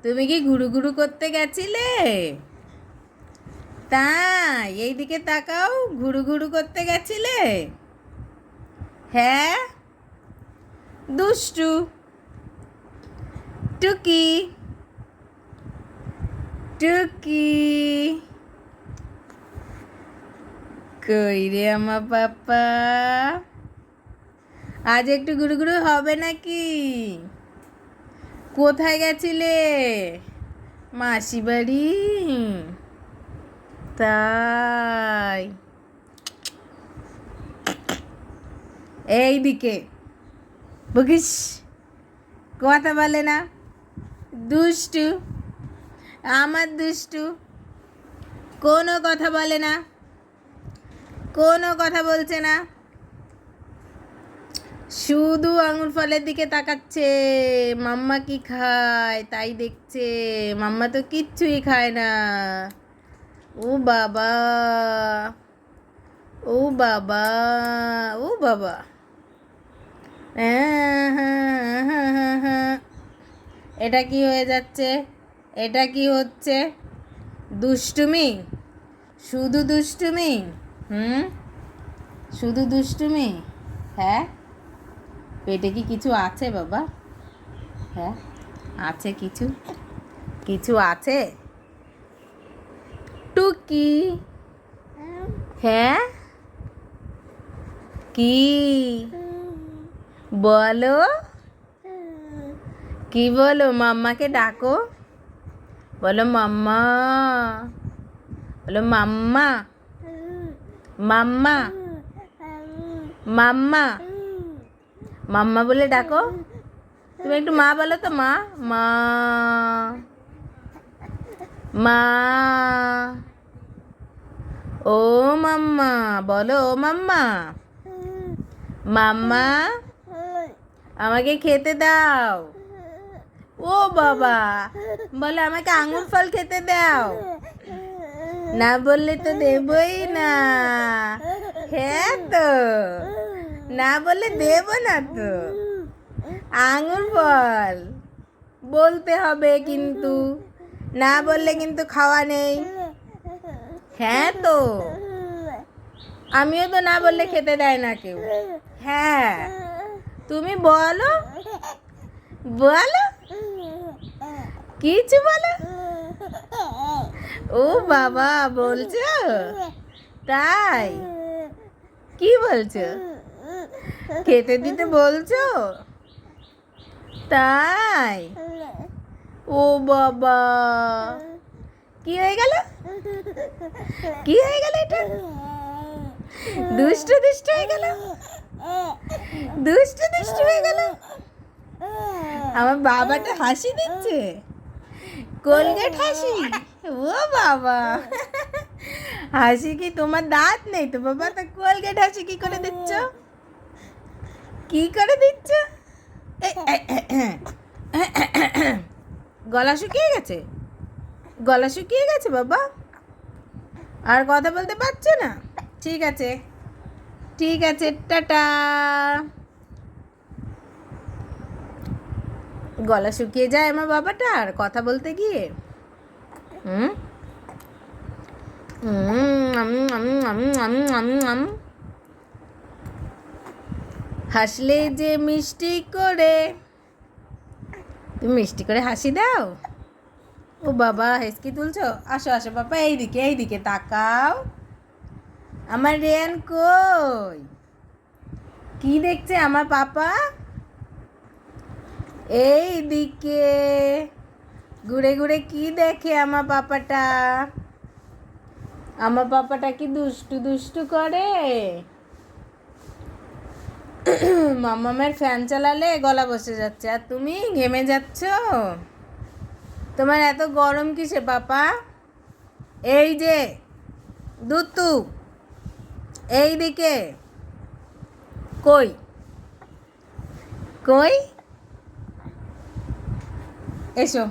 তুমি কি ঘুরু ঘুরু করতে গেছিলে? তাই এইদিকে তাকাও, ঘুরু ঘুরু করতে গেছিলে? হ্যাঁ, দুষ্টু টুকি টুকি। কই রে আমার পাপা, আজ একটু ঘুরু ঘুরু হবে নাকি? কোথায় গেছিলে? মাসি বাড়ি? তাই এইদিকে বকিস, কথা বলে না, দুষ্টু আমার দুষ্টু, কোনো কথা বলে না, কোনো কথা বলছে না, শুধু আঙুর ফলের দিকে তাকাচ্ছে। মাম্মা কি খায় তাই দেখছে, মাম্মা তো কিচ্ছুই খায় না। ও বাবা, ও বাবা, ও বাবা, এটা কি হয়ে যাচ্ছে? এটা কি হচ্ছে? দুষ্টুমি, শুধু দুষ্টুমি। শুধু দুষ্টুমি। হ্যাঁ, পেটে কি কিছু আছে বাবা? হ্যাঁ, আছে কিছু? কিছু আছে? টুকি, হ্যাঁ, কি বলো? কি বলো? মাম্মাকে ডাকো, বলো মাম্মা, বলো মাম্মা, মাম্মা, মাম্মা, মাম্মা বলে ডাকো। তুমি একটু মা বলো তো, মা, মা, মা। ও মাম্মা বলো, ও মাম্মা, মাম্মা আমাকে খেতে দাও। ও বাবা, বলে আমাকে আঙুর ফল খেতে দাও। না বললে তো দেবই না। হ্যাঁ তো, না বললে দেব না তো। আঙুর ফল বলতে হবে কিন্তু, না বললে কিন্তু খাওয়া নেই। হ্যাঁ তো, আমিও তো না বললে খেতে দেয় না কেউ। হ্যাঁ, তুমি বলো, বলো, কিছু বলো। ও বাবা, বলছো? তাই কি বলছো? খেতে দিতে বলছো? তাই? ও বাবা, কি হয়ে গেল? কি হয়ে গেল? এটা দুষ্টু দুষ্টু হয়ে গেল, দুষ্টু দুষ্টু হয়ে গেল। আমার বাবাটা হাসি দিচ্ছে, কোলগেট হাসি। ও বাবা, হাসি কি তোমার দাঁত নেই তো বাবা? তা কোলগেট হাসি কি করে দিচ্ছ? কি করে দিচ্ছ? গলা শুকিয়ে গেছে, গলা শুকিয়ে গেছে বাবা, আর কথা বলতে পারছো না? ঠিক আছে, ঠিক আছে, টাটা। গলা শুকিয়ে যায় আমার বাবাটা আর কথা বলতে গিয়ে। হাসলে যে মিষ্টি করে, তুমি মিষ্টি করে হাসি দাও। ও বাবা, হেসকি তুলছো? আসো আসো বাবা, এইদিকে এইদিকে তাকাও। আমার রেয়ান কই? কি দেখছে আমার পাপা? এইদিকে ঘুরে ঘুরে কি দেখে আমার পাপাটা? আমার পাপাটা কি দুষ্টু দুষ্টু করে? মাম্মামের ফ্যান চালালে গলা বসে যাচ্ছে, আর তুমি ঘেমে যাচ্ছ। তোমার এত গরম কিসে পাপা? এই যে দুতু, এইদিকে কই, কই, এসো।